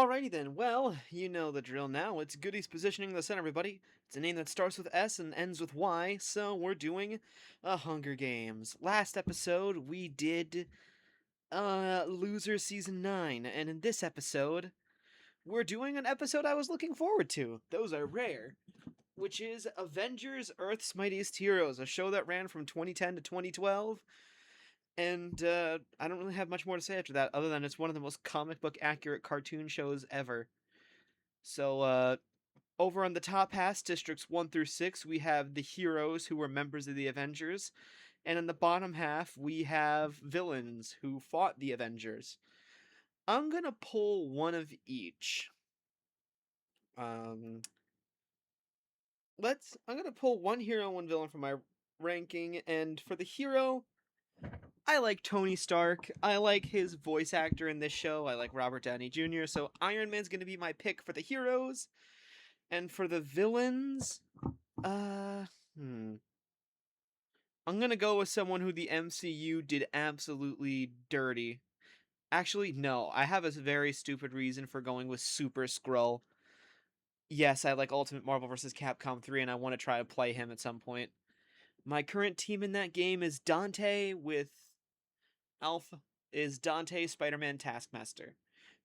Alrighty then, well, you know the drill now. It's Goody's Positioning the Sun, everybody. It's a name that starts with S and ends with Y, so we're doing a Hunger Games. Last episode, we did, Loser Season 9, and in this episode, we're doing an episode I was looking forward to. Those are rare. Which is Avengers Earth's Mightiest Heroes, a show that ran from 2010 to 2012. And I don't really have much more to say after that, other than it's one of the most comic book accurate cartoon shows ever. So, over on the top half, districts 1 through 6, we have the heroes who were members of the Avengers. And in the bottom half, we have villains who fought the Avengers. I'm gonna pull one of each. I'm gonna pull one hero and one villain from my ranking, and for the hero, I like Tony Stark. I like his voice actor in this show. I like Robert Downey Jr., so Iron Man's gonna be my pick for the heroes. And for the villains, uh, hmm. I'm gonna go with someone who the MCU did absolutely dirty. Actually, no, I have a very stupid reason for going with Super Skrull. Yes, I like Ultimate Marvel vs. Capcom 3, and I want to try to play him at some point. My current team in that game is Dante with Alpha, Dante, Spider-Man, Taskmaster.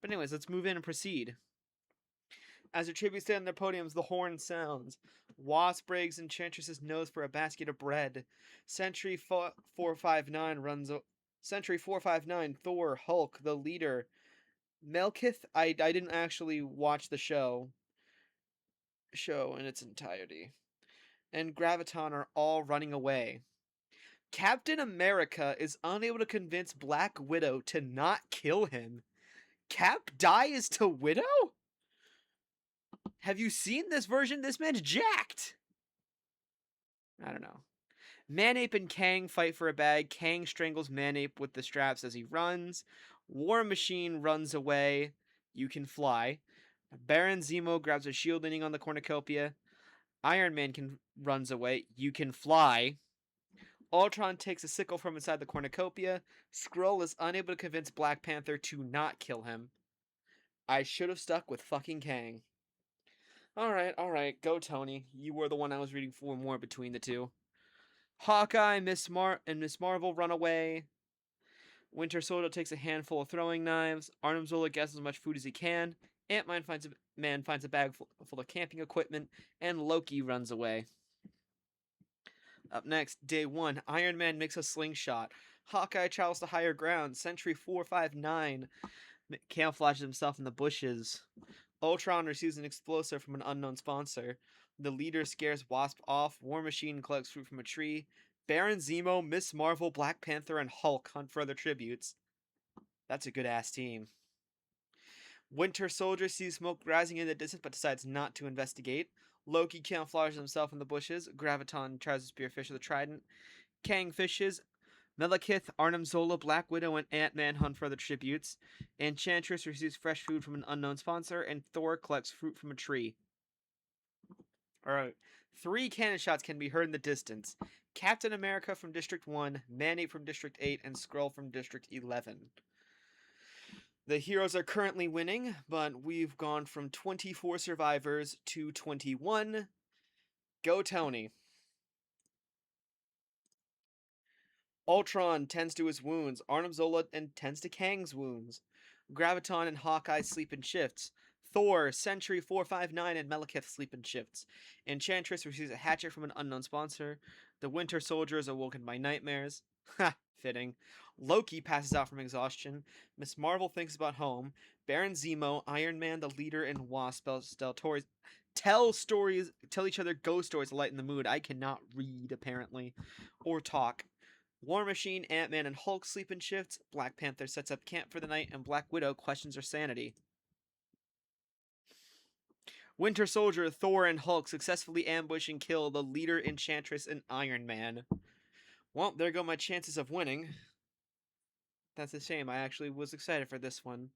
But anyways, let's move in and proceed. As their tributes stand on their podiums, the horn sounds. Wasp breaks Enchantress's nose for a basket of bread. Sentry 459 runs. Sentry 459, Thor, Hulk, the leader. Melkith, I didn't actually watch the show in its entirety. And Graviton are all running away. Captain America is unable to convince Black Widow to not kill him. Cap dies to Widow? Have you seen this version? This man's jacked. I don't know. Manape and Kang fight for a bag. Kang strangles Manape with the straps as he runs. War Machine runs away. You can fly. Baron Zemo grabs a shield leaning on the cornucopia. Iron Man runs away. You can fly. Ultron takes a sickle from inside the cornucopia. Skrull is unable to convince Black Panther to not kill him. I should have stuck with fucking Kang. Alright, go Tony. You were the one I was reading for more between the two. Hawkeye, and Miss Marvel run away. Winter Soldier takes a handful of throwing knives. Arnim Zola gets as much food as he can. Ant-Man finds a bag full of camping equipment. And Loki runs away. Up next, day 1, Iron Man makes a slingshot. Hawkeye travels to higher ground. Sentry 459 camouflages himself in the bushes. Ultron receives an explosive from an unknown sponsor. The leader scares Wasp off. War Machine collects fruit from a tree. Baron Zemo, Miss Marvel, Black Panther, and Hulk hunt for other tributes. That's a good-ass team. Winter Soldier sees smoke rising in the distance but decides not to investigate. Loki camouflages himself in the bushes. Graviton tries to spearfish with a trident. Kang fishes. Melekith, Arnim Zola, Black Widow, and Ant-Man hunt for other tributes. Enchantress receives fresh food from an unknown sponsor, and Thor collects fruit from a tree. Alright, 3 cannon shots can be heard in the distance. Captain America from District 1, Manape from District 8, and Skrull from District 11. The heroes are currently winning, but we've gone from 24 survivors to 21. Go Tony. Ultron tends to his wounds. Arnim Zola tends to Kang's wounds. Graviton and Hawkeye sleep in shifts. Thor, Sentry 459, and Melekith sleep in shifts. Enchantress receives a hatchet from an unknown sponsor. The Winter Soldier is awoken by nightmares. Ha, fitting. Loki passes out from exhaustion. Miss Marvel thinks about home. Baron Zemo, Iron Man, the leader, and Wasp tell each other ghost stories to lighten the mood. I cannot read, apparently, or talk. War Machine, Ant-Man, and Hulk sleep in shifts. Black Panther sets up camp for the night, and Black Widow questions her sanity. Winter Soldier, Thor, and Hulk successfully ambush and kill the leader, Enchantress, and Iron Man. Well, there go my chances of winning. That's a shame. I actually was excited for this one.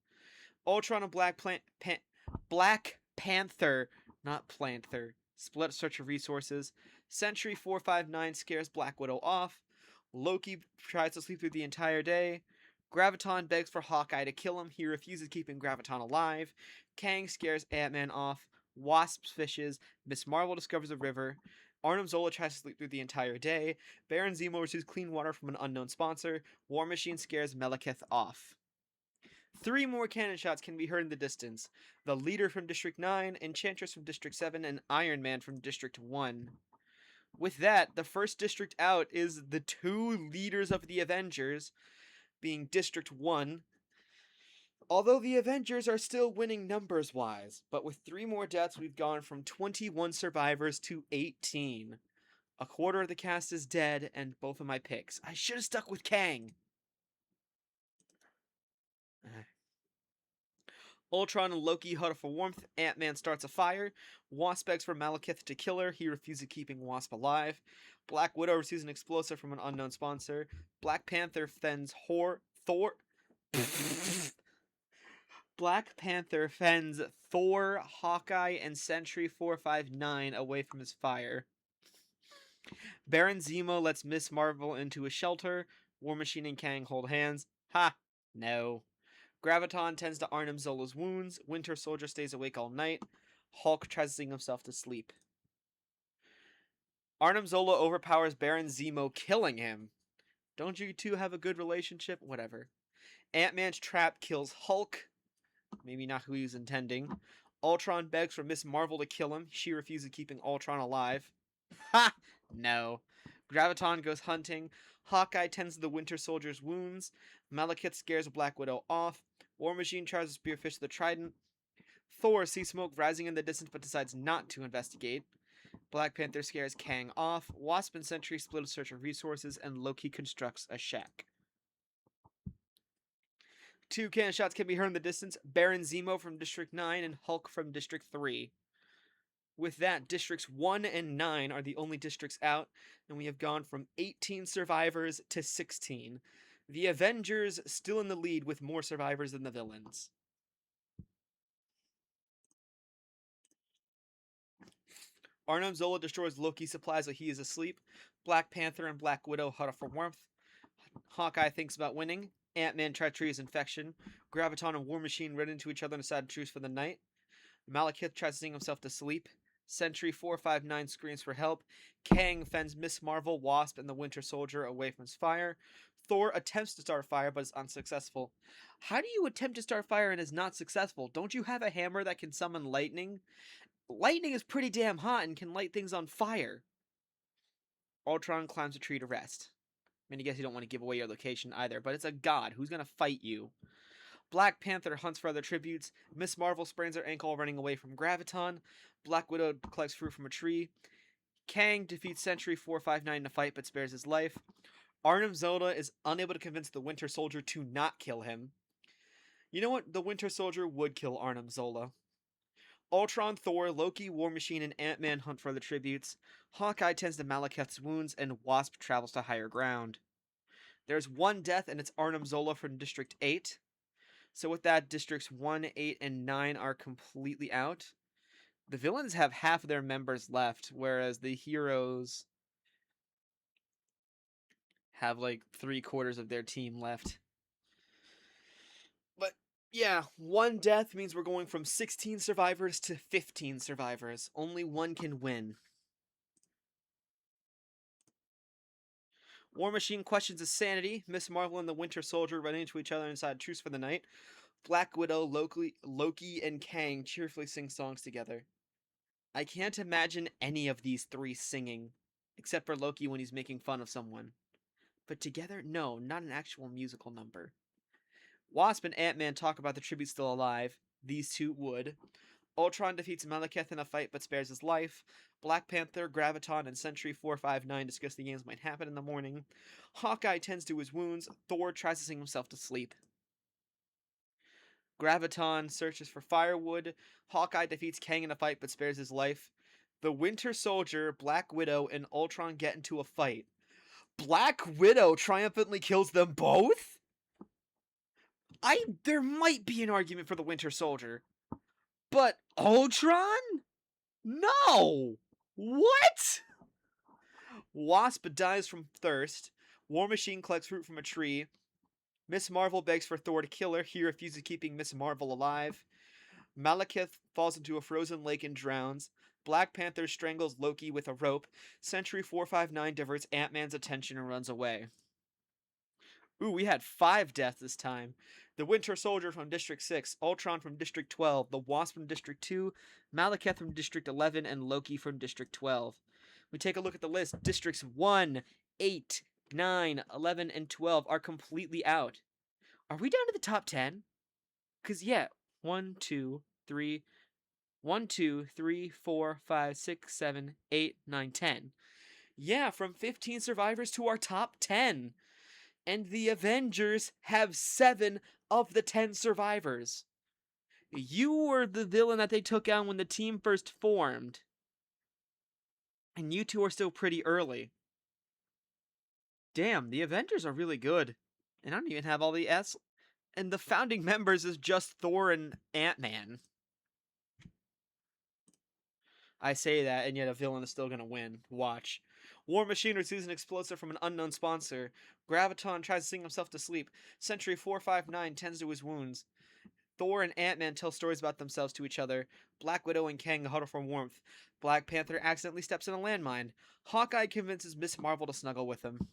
Ultron and Black Panther, not Planther, split search of resources. Sentry 459 scares Black Widow off. Loki tries to sleep through the entire day. Graviton begs for Hawkeye to kill him. He refuses, keeping Graviton alive. Kang scares Ant-Man off. Wasp fishes. Miss Marvel discovers a river. Arnim Zola tries to sleep through the entire day. Baron Zemo receives clean water from an unknown sponsor. War Machine scares Malekith off. 3 more cannon shots can be heard in the distance. The Leader from District 9, Enchantress from District 7, and Iron Man from District 1. With that, the first district out is the 2 leaders of the Avengers, being District 1. Although the Avengers are still winning numbers-wise, but with 3 more deaths, we've gone from 21 survivors to 18. A quarter of the cast is dead, and both of my picks. I should have stuck with Kang. Ultron and Loki huddle for warmth. Ant-Man starts a fire. Wasp begs for Malekith to kill her. He refuses, keeping Wasp alive. Black Widow receives an explosive from an unknown sponsor. Black Panther fends Thor. Black Panther fends Thor, Hawkeye, and Sentry 459 away from his fire. Baron Zemo lets Miss Marvel into a shelter. War Machine and Kang hold hands. Ha! No. Graviton tends to Arnim Zola's wounds. Winter Soldier stays awake all night. Hulk tries to sing himself to sleep. Arnim Zola overpowers Baron Zemo, killing him. Don't you two have a good relationship? Whatever. Ant-Man's trap kills Hulk. Maybe not who he was intending. Ultron begs for Miss Marvel to kill him. She refuses, keeping Ultron alive. Ha! No. Graviton goes hunting. Hawkeye tends to the Winter Soldier's wounds. Malekith scares Black Widow off. War Machine tries to spearfish the Trident. Thor sees smoke rising in the distance but decides not to investigate. Black Panther scares Kang off. Wasp and Sentry split in search of resources, and Loki constructs a shack. 2 cannon shots can be heard in the distance. Baron Zemo from District 9 and Hulk from District 3. With that, Districts 1 and 9 are the only districts out, and we have gone from 18 survivors to 16. The Avengers still in the lead with more survivors than the villains. Arnim Zola destroys Loki's supplies while he is asleep. Black Panther and Black Widow huddle for warmth. Hawkeye thinks about winning. Ant-Man treachery infection. Graviton and War Machine run into each other and decide to truce for the night. Malekith tries to sing himself to sleep. Sentry 459 screams for help. Kang fends Miss Marvel, Wasp, and the Winter Soldier away from his fire. Thor attempts to start fire but is unsuccessful. How do you attempt to start fire and is not successful? Don't you have a hammer that can summon lightning? Lightning is pretty damn hot and can light things on fire. Ultron climbs a tree to rest. I mean, I guess you don't want to give away your location either, but it's a god. Who's going to fight you? Black Panther hunts for other tributes. Miss Marvel sprains her ankle running away from Graviton. Black Widow collects fruit from a tree. Kang defeats Sentry 459 in a fight but spares his life. Arnim Zola is unable to convince the Winter Soldier to not kill him. You know what? The Winter Soldier would kill Arnim Zola. Ultron, Thor, Loki, War Machine, and Ant-Man hunt for the tributes. Hawkeye tends to Malekith's wounds, and Wasp travels to higher ground. There's 1 death, and it's Arnim Zola from District 8. So with that, Districts 1, 8, and 9 are completely out. The villains have half of their members left, whereas the heroes have like 3/4 of their team left. But yeah, 1 death means we're going from 16 survivors to 15 survivors. Only 1 can win. War Machine questions his sanity. Miss Marvel and the Winter Soldier run into each other inside truce for the night. Black Widow, Loki, and Kang cheerfully sing songs together. I can't imagine any of these 3 singing, except for Loki when he's making fun of someone. But together, no, not an actual musical number. Wasp and Ant-Man talk about the tribute still alive. These 2 would. Ultron defeats Malekith in a fight but spares his life. Black Panther, Graviton, and Sentry 459 discuss the games might happen in the morning. Hawkeye tends to his wounds. Thor tries to sing himself to sleep. Graviton searches for firewood. Hawkeye defeats Kang in a fight but spares his life. The Winter Soldier, Black Widow, and Ultron get into a fight. Black Widow triumphantly kills them both? There might be an argument for the Winter Soldier. But Ultron? No! What? Wasp dies from thirst. War Machine collects fruit from a tree. Miss Marvel begs for Thor to kill her. He refuses, keeping Miss Marvel alive. Malekith falls into a frozen lake and drowns. Black Panther strangles Loki with a rope. Sentry 459 diverts Ant-Man's attention and runs away. Ooh, we had 5 deaths this time. The Winter Soldier from District 6, Ultron from District 12, the Wasp from District 2, Malekith from District 11, and Loki from District 12. We take a look at the list. Districts 1, 8, 9, 11, and 12 are completely out. Are we down to the top 10? Because, yeah, 1, 2, 3, 1, 2, 3, 4, 5, 6, 7, 8, 9, 10. Yeah, from 15 survivors to our top 10. And the Avengers have 7 of the 10 survivors. You were the villain that they took out when the team first formed. And you two are still pretty early. Damn, the Avengers are really good. And I don't even have all the S. And the founding members is just Thor and Ant-Man. I say that, and yet a villain is still gonna win. Watch. War Machine receives an explosive from an unknown sponsor. Graviton tries to sing himself to sleep. Sentry 459 tends to his wounds. Thor and Ant-Man tell stories about themselves to each other. Black Widow and Kang huddle for warmth. Black Panther accidentally steps in a landmine. Hawkeye convinces Miss Marvel to snuggle with him.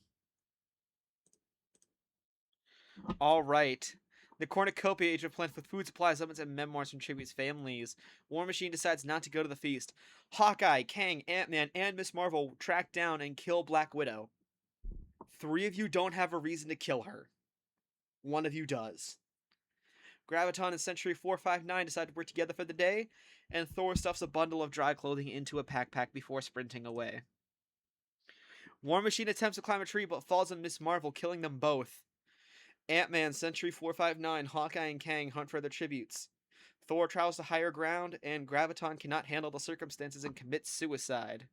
Alright. The cornucopia agent plans with food supplies, weapons, and memoirs from tributes families. War Machine decides not to go to the feast. Hawkeye, Kang, Ant-Man, and Miss Marvel track down and kill Black Widow. 3 of you don't have a reason to kill her. 1 of you does. Graviton and Sentry 459 decide to work together for the day, and Thor stuffs a bundle of dry clothing into a backpack before sprinting away. War Machine attempts to climb a tree but falls on Miss Marvel, killing them both. Ant-Man, Sentry 459, Hawkeye, and Kang hunt for their tributes. Thor travels to higher ground, and Graviton cannot handle the circumstances and commits suicide.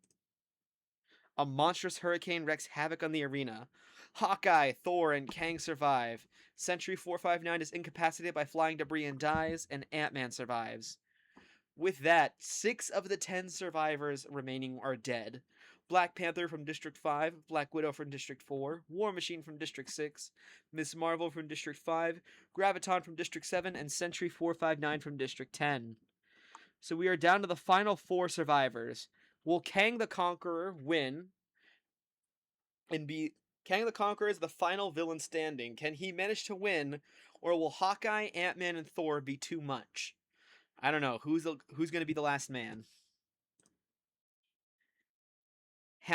A monstrous hurricane wreaks havoc on the arena. Hawkeye, Thor, and Kang survive. Sentry 459 is incapacitated by flying debris and dies, and Ant-Man survives. With that, 6 of the 10 survivors remaining are dead. Black Panther from District 5, Black Widow from District 4, War Machine from District 6, Miss Marvel from District 5, Graviton from District 7, and Sentry 459 from District 10. So we are down to the final 4 survivors. Will Kang the Conqueror win and be... Kang the Conqueror is the final villain standing. Can he manage to win, or will Hawkeye, Ant-Man, and Thor be too much? I don't know. Who's going to be the last man?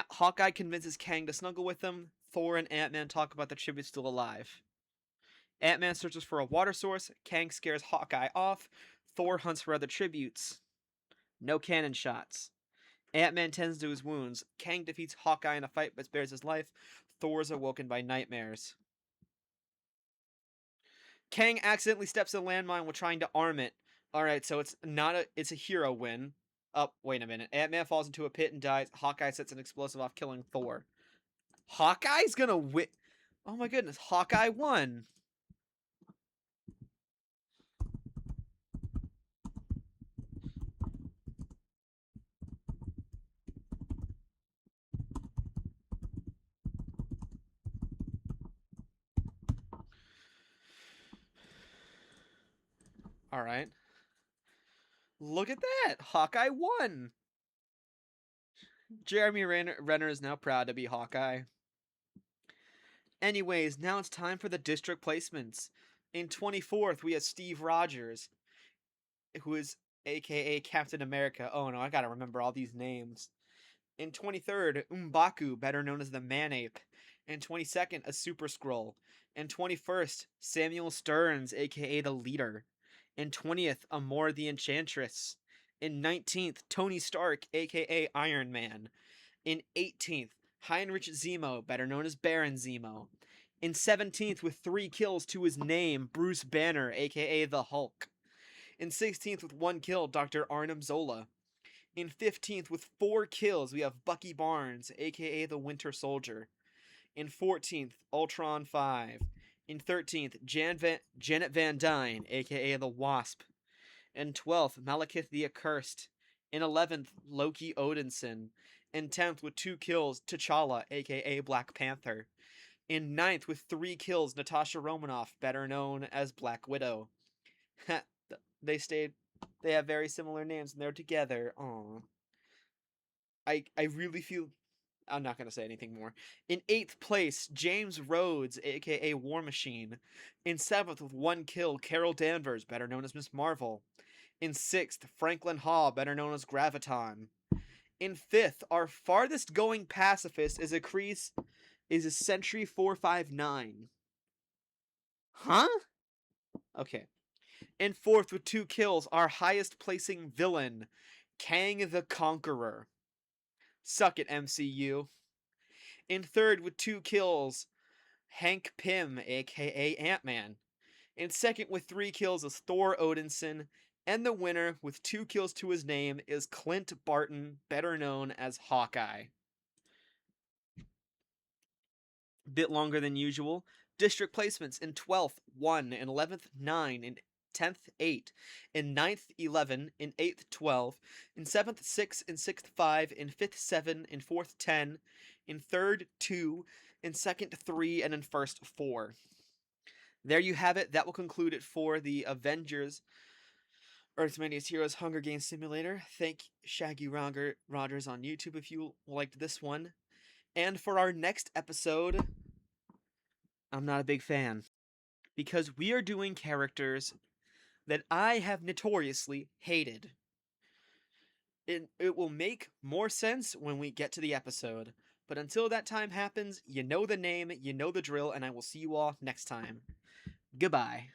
Hawkeye convinces Kang to snuggle with him. Thor and Ant-Man talk about the tribute still alive. Ant-Man searches for a water source. Kang scares Hawkeye off. Thor hunts for other tributes. No cannon shots. Ant-Man tends to his wounds. Kang defeats Hawkeye in a fight but spares his life. Thor is awoken by nightmares. Kang accidentally steps in a landmine while trying to arm it. Alright, so it's a hero win. Oh, wait a minute. Ant-Man falls into a pit and dies. Hawkeye sets an explosive off, killing Thor. Hawkeye's gonna win. Oh my goodness, Hawkeye won. Alright. Look at that! Hawkeye won! Jeremy Renner is now proud to be Hawkeye. Anyways, now it's time for the district placements. In 24th, we have Steve Rogers, who is aka Captain America. Oh no, I gotta remember all these names. In 23rd, M'Baku, better known as the Man-Ape. In 22nd, a Super Skrull. In 21st, Samuel Stearns, aka the Leader. In 20th, Amor the Enchantress. In 19th, Tony Stark, aka Iron Man. In 18th, Heinrich Zemo, better known as Baron Zemo. In 17th, with 3 kills to his name, Bruce Banner, aka the Hulk. In 16th, with 1 kill, Dr. Arnim Zola. In 15th, with 4 kills, we have Bucky Barnes, aka the Winter Soldier. In 14th, Ultron 5. In 13th, Janet Van Dyne, aka the Wasp. In 12th, Malekith the Accursed. In 11th, Loki Odinson. In 10th, with 2 kills, T'Challa, aka Black Panther. In ninth, with 3 kills, Natasha Romanoff, better known as Black Widow. they stayed. They have very similar names, and they're together. Aww. I really feel. I'm not gonna say anything more. In 8th place, James Rhodes, aka War Machine. In 7th, with 1 kill, Carol Danvers, better known as Miss Marvel. In 6th, Franklin Haw, better known as Graviton. In 5th, our farthest going pacifist is a Sentry 459. Huh? Okay. In 4th, with 2 kills, our highest placing villain, Kang the Conqueror. Suck it, MCU. In 3rd, with 2 kills, Hank Pym, aka Ant-Man. In 2nd, with 3 kills, is Thor Odinson. And the winner, with 2 kills to his name, is Clint Barton, better known as Hawkeye. Bit longer than usual. District placements: in 12th, 1, in 11th, 9, in 10th, 8, in 9th, 11, in 8th, 12, in 7th, 6, in 6th, 5, in 5th, 7, in 4th, 10, in 3rd, 2, in 2nd, 3, and in 1st, 4. There you have it. That will conclude it for the Avengers Earth's Mightiest Heroes Hunger Games Simulator. Thank Shaggy Rogers on YouTube if you liked this one. And for our next episode, I'm not a big fan, because we are doing characters that I have notoriously hated. It will make more sense when we get to the episode. But until that time happens, you know the name, you know the drill, and I will see you all next time. Goodbye.